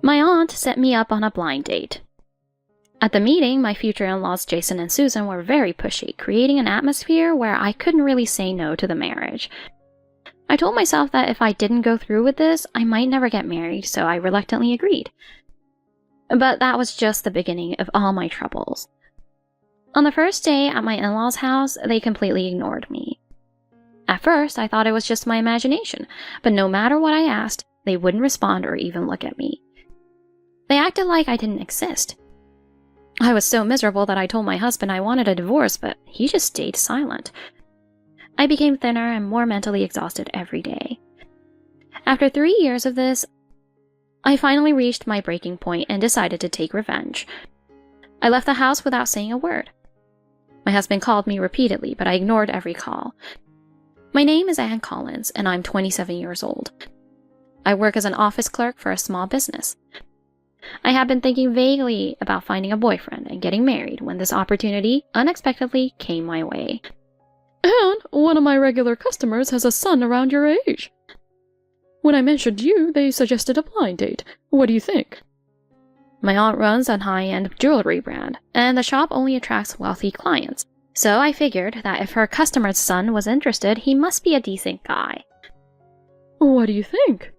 My aunt set me up on a blind date. At the meeting, my future in-laws Jason and Susan were very pushy, creating an atmosphere where I couldn't really say no to the marriage. I told myself that if I didn't go through with this, I might never get married, so I reluctantly agreed. But that was just the beginning of all my troubles. On the first day at my in-laws' house, they completely ignored me. At first, I thought it was just my imagination, but no matter what I asked, they wouldn't respond or even look at me. They acted like I didn't exist. I was so miserable that I told my husband I wanted a divorce, but he just stayed silent. I became thinner and more mentally exhausted every day. After 3 years of this, I finally reached my breaking point and decided to take revenge. I left the house without saying a word. My husband called me repeatedly, but I ignored every call. My name is Ann Collins, and I'm 27 years old. I work as an office clerk for a small business. I had been thinking vaguely about finding a boyfriend and getting married when this opportunity unexpectedly came my way. And one of my regular customers has a son around your age. When I mentioned you, they suggested a blind date. What do you think? My aunt runs a high-end jewelry brand, and the shop only attracts wealthy clients, so I figured that if her customer's son was interested, he must be a decent guy. What do you think?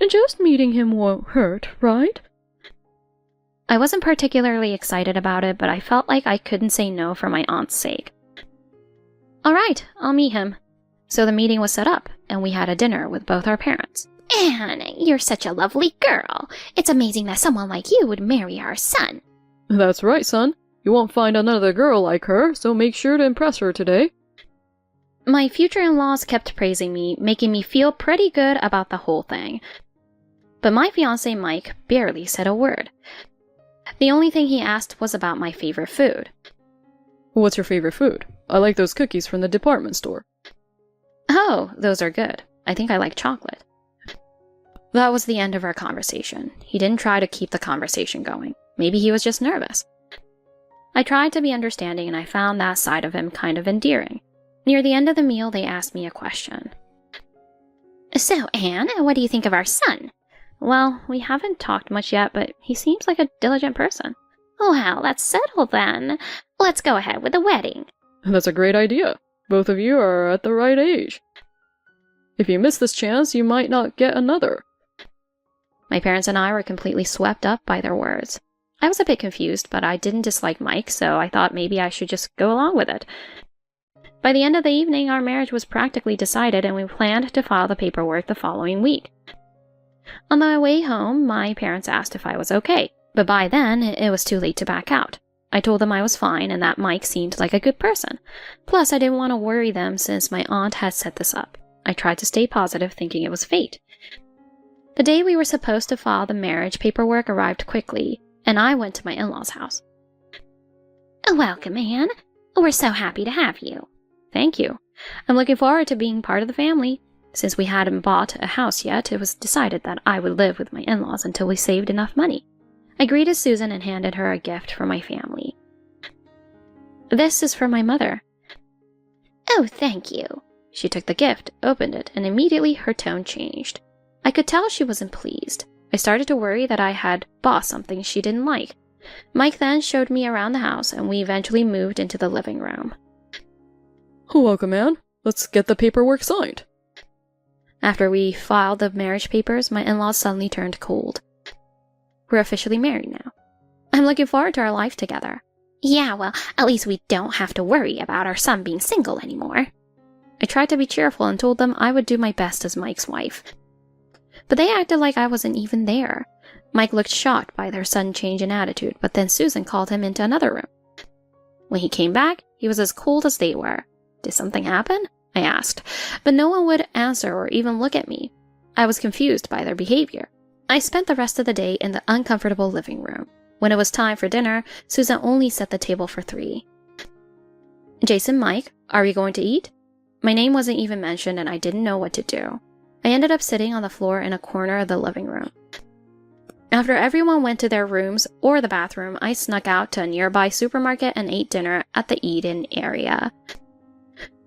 Just meeting him won't hurt, right? I wasn't particularly excited about it, but I felt like I couldn't say no for my aunt's sake. All right, I'll meet him. So the meeting was set up, and we had a dinner with both our parents. Anne, you're such a lovely girl. It's amazing that someone like you would marry our son. That's right, son. You won't find another girl like her, so make sure to impress her today. My future in-laws kept praising me, making me feel pretty good about the whole thing. But my fiancé Mike barely said a word. The only thing he asked was about my favorite food. What's your favorite food? I like those cookies from the department store. Oh, those are good. I think I like chocolate. That was the end of our conversation. He didn't try to keep the conversation going. Maybe he was just nervous. I tried to be understanding, and I found that side of him kind of endearing. Near the end of the meal, they asked me a question. So, Anne, what do you think of our son? Well, we haven't talked much yet, but he seems like a diligent person. Well, let's settle then. Let's go ahead with the wedding. That's a great idea. Both of you are at the right age. If you miss this chance, you might not get another. My parents and I were completely swept up by their words. I was a bit confused, but I didn't dislike Mike, so I thought maybe I should just go along with it. By the end of the evening, our marriage was practically decided, and we planned to file the paperwork the following week. On the way home, my parents asked if I was okay, but by then, it was too late to back out. I told them I was fine and that Mike seemed like a good person. Plus, I didn't want to worry them since my aunt had set this up. I tried to stay positive, thinking it was fate. The day we were supposed to file the marriage paperwork arrived quickly, and I went to my in-laws' house. Welcome, Anne. We're so happy to have you. Thank you. I'm looking forward to being part of the family. Since we hadn't bought a house yet, it was decided that I would live with my in-laws until we saved enough money. I greeted Susan and handed her a gift from my family. This is for my mother. Oh, thank you. She took the gift, opened it, and immediately her tone changed. I could tell she wasn't pleased. I started to worry that I had bought something she didn't like. Mike then showed me around the house, and we eventually moved into the living room. Welcome, Anne. Let's get the paperwork signed. After we filed the marriage papers, my in-laws suddenly turned cold. We're officially married now. I'm looking forward to our life together. Yeah, well, at least we don't have to worry about our son being single anymore. I tried to be cheerful and told them I would do my best as Mike's wife. But they acted like I wasn't even there. Mike looked shocked by their sudden change in attitude, but then Susan called him into another room. When he came back, he was as cold as they were. Did something happen? I asked, but no one would answer or even look at me. I was confused by their behavior. I spent the rest of the day in the uncomfortable living room. When it was time for dinner, Susan only set the table for 3. Jason, Mike, are we going to eat? My name wasn't even mentioned and I didn't know what to do. I ended up sitting on the floor in a corner of the living room. After everyone went to their rooms or the bathroom, I snuck out to a nearby supermarket and ate dinner at the eat-in area.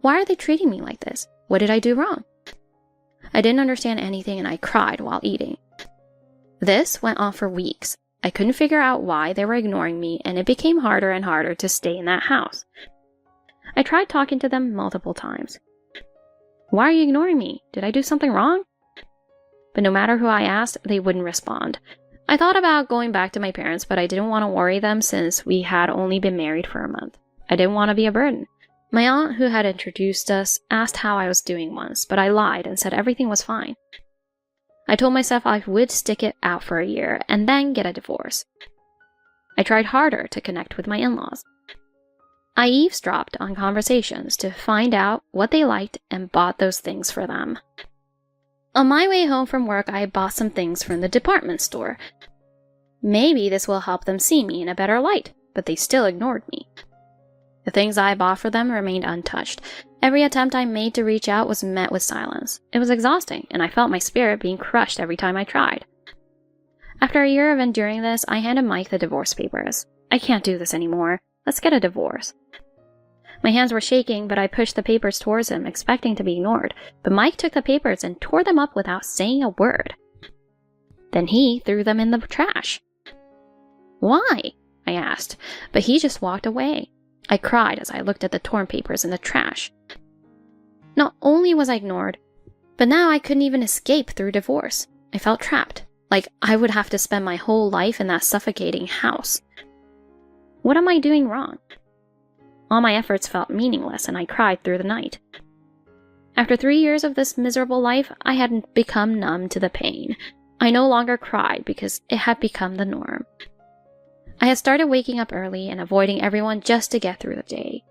Why are they treating me like this? What did I do wrong? I didn't understand anything and I cried while eating. This went on for weeks. I couldn't figure out why they were ignoring me, and it became harder and harder to stay in that house. I tried talking to them multiple times. Why are you ignoring me? Did I do something wrong? But no matter who I asked, they wouldn't respond. I thought about going back to my parents, but I didn't want to worry them since we had only been married for a month. I didn't want to be a burden. My aunt, who had introduced us, asked how I was doing once, but I lied and said everything was fine. I told myself I would stick it out for a year and then get a divorce. I tried harder to connect with my in-laws. I eavesdropped on conversations to find out what they liked and bought those things for them. On my way home from work, I bought some things from the department store. Maybe this will help them see me in a better light, but they still ignored me. The things I bought for them remained untouched. Every attempt I made to reach out was met with silence. It was exhausting, and I felt my spirit being crushed every time I tried. After a year of enduring this, I handed Mike the divorce papers. I can't do this anymore. Let's get a divorce. My hands were shaking, but I pushed the papers towards him, expecting to be ignored. But Mike took the papers and tore them up without saying a word. Then he threw them in the trash. Why? I asked, but he just walked away. I cried as I looked at the torn papers in the trash. Not only was I ignored, but now I couldn't even escape through divorce. I felt trapped, like I would have to spend my whole life in that suffocating house. What am I doing wrong? All my efforts felt meaningless, and I cried through the night. After 3 years of this miserable life, I had become numb to the pain. I no longer cried because it had become the norm. I had started waking up early and avoiding everyone just to get through the day.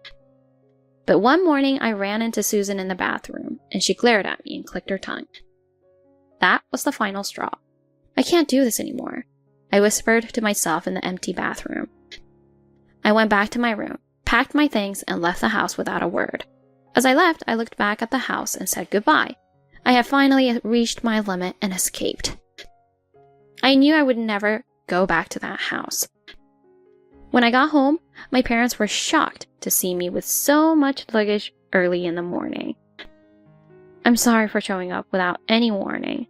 But one morning, I ran into Susan in the bathroom, and she glared at me and clicked her tongue. That was the final straw. I can't do this anymore, I whispered to myself in the empty bathroom. I went back to my room, packed my things, and left the house without a word. As I left, I looked back at the house and said goodbye. I had finally reached my limit and escaped. I knew I would never go back to that house. When I got home, my parents were shocked to see me with so much luggage early in the morning. I'm sorry for showing up without any warning.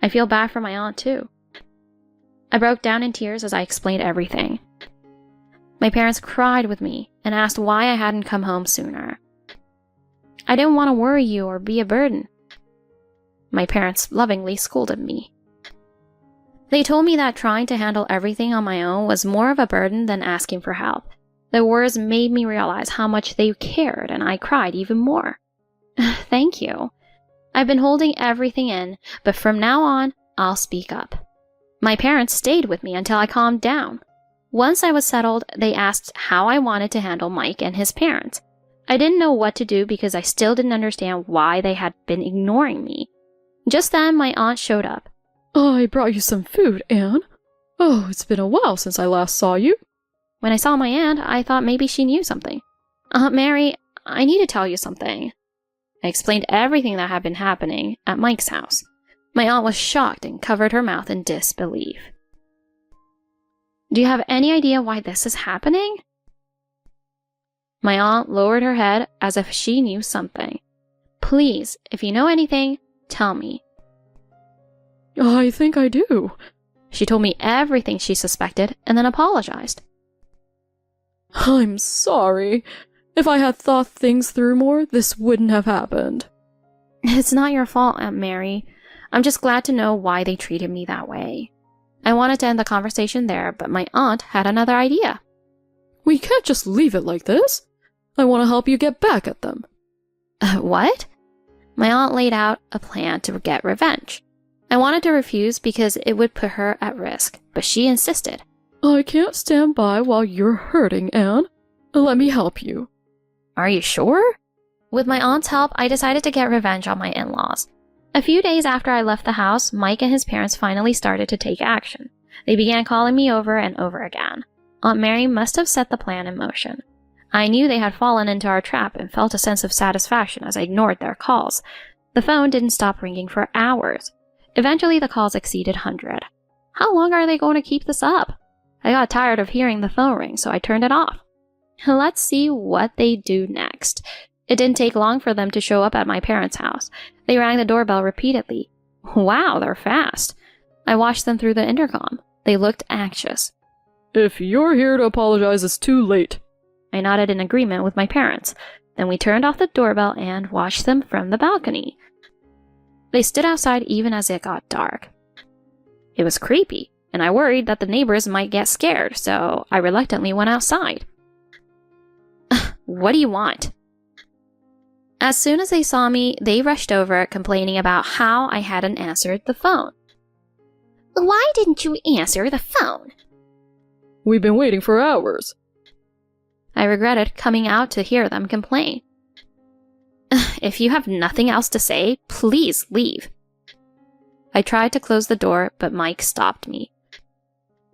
I feel bad for my aunt too. I broke down in tears as I explained everything. My parents cried with me and asked why I hadn't come home sooner. I didn't want to worry you or be a burden. My parents lovingly scolded me. They told me that trying to handle everything on my own was more of a burden than asking for help. Their words made me realize how much they cared, and I cried even more. Thank you. I've been holding everything in, but from now on, I'll speak up. My parents stayed with me until I calmed down. Once I was settled, they asked how I wanted to handle Mike and his parents. I didn't know what to do because I still didn't understand why they had been ignoring me. Just then, my aunt showed up. I brought you some food, Anne. Oh, it's been a while since I last saw you. When I saw my aunt, I thought maybe she knew something. Aunt Mary, I need to tell you something. I explained everything that had been happening at Mike's house. My aunt was shocked and covered her mouth in disbelief. Do you have any idea why this is happening? My aunt lowered her head as if she knew something. Please, if you know anything, tell me. I think I do. She told me everything she suspected and then apologized. I'm sorry. If I had thought things through more, this wouldn't have happened. It's not your fault, Aunt Mary. I'm just glad to know why they treated me that way. I wanted to end the conversation there, but my aunt had another idea. We can't just leave it like this. I want to help you get back at them. What? My aunt laid out a plan to get revenge. I wanted to refuse because it would put her at risk, but she insisted. I can't stand by while you're hurting, Anne. Let me help you. Are you sure? With my aunt's help, I decided to get revenge on my in-laws. A few days after I left the house, Mike and his parents finally started to take action. They began calling me over and over again. Aunt Mary must have set the plan in motion. I knew they had fallen into our trap and felt a sense of satisfaction as I ignored their calls. The phone didn't stop ringing for hours. Eventually, the calls exceeded 100. How long are they going to keep this up? I got tired of hearing the phone ring, so I turned it off. Let's see what they do next. It didn't take long for them to show up at my parents' house. They rang the doorbell repeatedly. Wow, they're fast. I watched them through the intercom. They looked anxious. If you're here to apologize, it's too late. I nodded in agreement with my parents. Then we turned off the doorbell and watched them from the balcony. They stood outside even as it got dark. It was creepy, and I worried that the neighbors might get scared, so I reluctantly went outside. What do you want? As soon as they saw me, they rushed over, complaining about how I hadn't answered the phone. Why didn't you answer the phone? We've been waiting for hours. I regretted coming out to hear them complain. If you have nothing else to say, please leave. I tried to close the door, but Mike stopped me.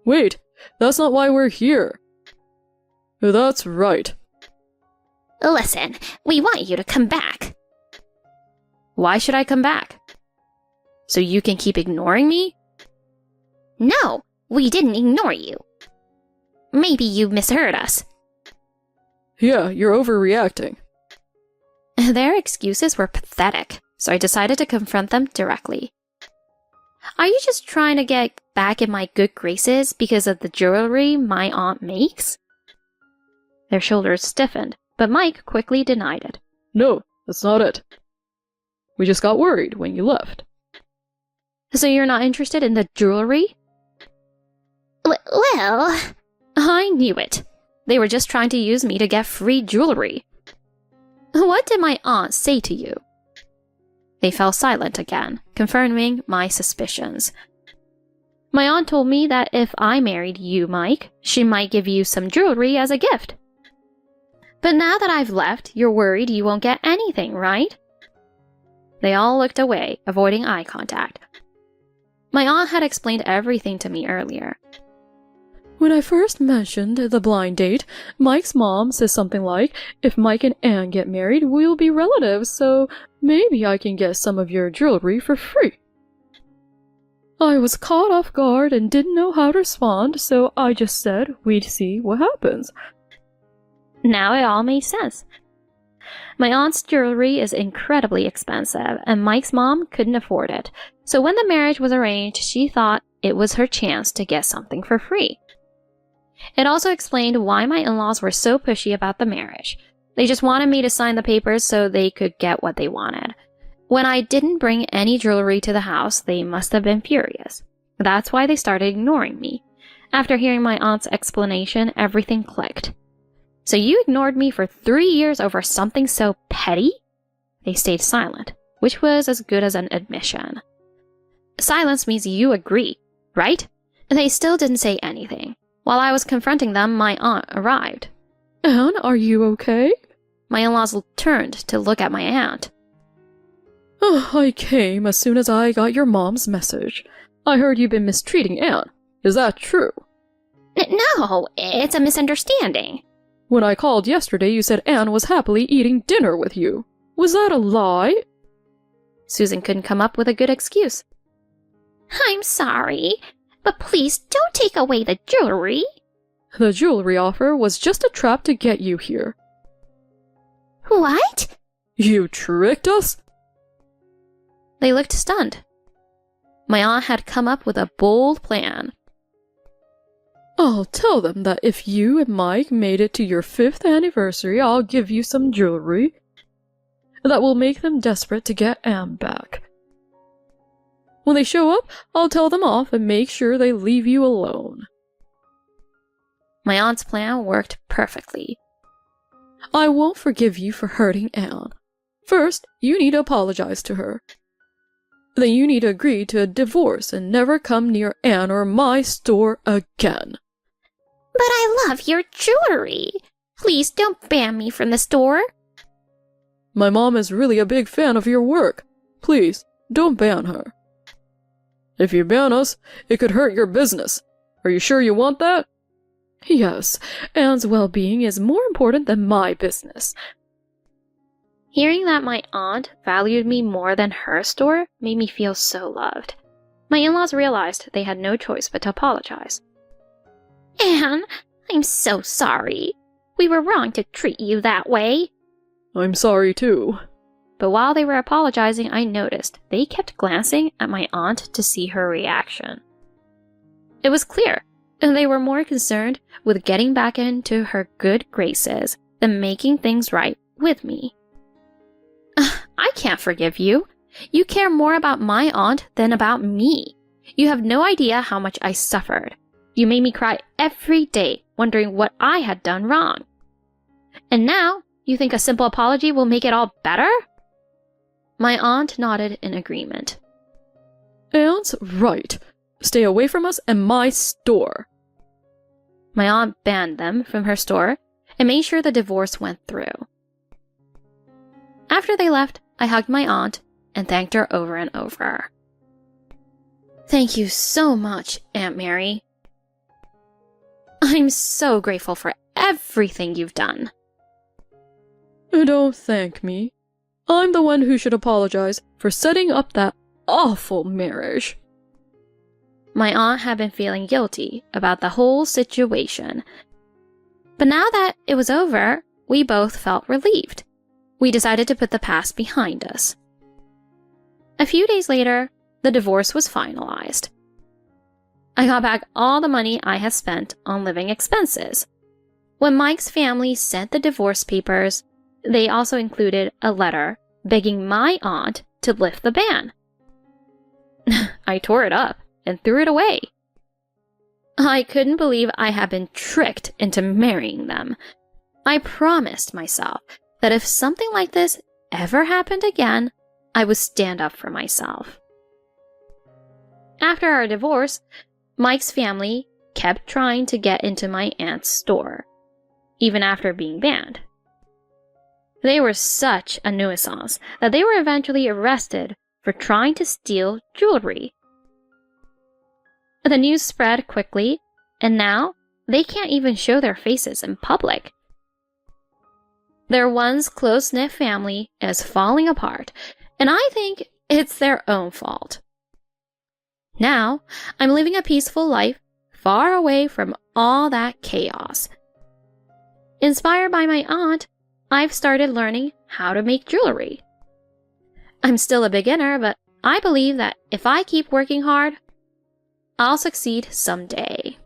Wait, that's not why we're here. That's right. Listen, we want you to come back. Why should I come back? So you can keep ignoring me? No, we didn't ignore you. Maybe you misheard us. Yeah, you're overreacting. Their excuses were pathetic, so I decided to confront them directly. Are you just trying to get back in my good graces because of the jewelry my aunt makes? Their shoulders stiffened, but Mike quickly denied it. No, that's not it. We just got worried when you left. So you're not interested in the jewelry? Well... I knew it. They were just trying to use me to get free jewelry. What did my aunt say to you? They fell silent again, confirming my suspicions. My aunt told me that if I married you, Mike, she might give you some jewelry as a gift. But now that I've left, you're worried you won't get anything, right? They all looked away, avoiding eye contact. My aunt had explained everything to me earlier. When I first mentioned the blind date, Mike's mom says something like, if Mike and Anne get married, we'll be relatives, so maybe I can get some of your jewelry for free. I was caught off guard and didn't know how to respond, so I just said we'd see what happens. Now it all makes sense. My aunt's jewelry is incredibly expensive, and Mike's mom couldn't afford it, so when the marriage was arranged, she thought it was her chance to get something for free. It also explained why my in-laws were so pushy about the marriage. They just wanted me to sign the papers so they could get what they wanted. When I didn't bring any jewelry to the house, they must have been furious. That's why they started ignoring me. After hearing my aunt's explanation, everything clicked. So you ignored me for 3 years over something so petty? They stayed silent, which was as good as an admission. Silence means you agree, right? They still didn't say anything. While I was confronting them, my aunt arrived. Anne, are you okay? My in-laws turned to look at my aunt. I came as soon as I got your mom's message. I heard you've been mistreating Anne. Is that true? No, it's a misunderstanding. When I called yesterday, you said Anne was happily eating dinner with you. Was that a lie? Susan couldn't come up with a good excuse. I'm sorry, but please don't take away the jewelry. The jewelry offer was just a trap to get you here. What? You tricked us? They looked stunned. My aunt had come up with a bold plan. I'll tell them that if you and Mike made it to your 5th anniversary, I'll give you some jewelry. That will make them desperate to get Anne back. When they show up, I'll tell them off and make sure they leave you alone. My aunt's plan worked perfectly. I won't forgive you for hurting Anne. First, you need to apologize to her. Then you need to agree to a divorce and never come near Anne or my store again. But I love your jewelry. Please don't ban me from the store. My mom is really a big fan of your work. Please, don't ban her. If you ban us, it could hurt your business. Are you sure you want that? Yes, Anne's well-being is more important than my business. Hearing that my aunt valued me more than her store made me feel so loved. My in-laws realized they had no choice but to apologize. Anne, I'm so sorry. We were wrong to treat you that way. I'm sorry too. but while they were apologizing, I noticed they kept glancing at my aunt to see her reaction. It was clear that they were more concerned with getting back into her good graces than making things right with me. I can't forgive you. You care more about my aunt than about me. You have no idea how much I suffered. You made me cry every day, wondering what I had done wrong. And now, you think a simple apology will make it all better? My aunt nodded in agreement. Aunt's right. Stay away from us and my store. My aunt banned them from her store and made sure the divorce went through. After they left, I hugged my aunt and thanked her over and over. Thank you so much, Aunt Mary. I'm so grateful for everything you've done. Don't thank me. I'm the one who should apologize for setting up that awful marriage. My aunt had been feeling guilty about the whole situation. But now that it was over, we both felt relieved. We decided to put the past behind us. A few days later, the divorce was finalized. I got back all the money I had spent on living expenses. When Mike's family sent the divorce papers, they also included a letter begging my aunt to lift the ban. I tore it up and threw it away. I couldn't believe I had been tricked into marrying them. I promised myself that if something like this ever happened again, I would stand up for myself. After our divorce, Mike's family kept trying to get into my aunt's store, even after being banned. They were such a nuisance that they were eventually arrested for trying to steal jewelry. The news spread quickly, and now they can't even show their faces in public. Their once close-knit family is falling apart, and I think it's their own fault. Now, I'm living a peaceful life, far away from all that chaos. Inspired by my aunt, I've started learning how to make jewelry. I'm still a beginner, but I believe that if I keep working hard, I'll succeed someday.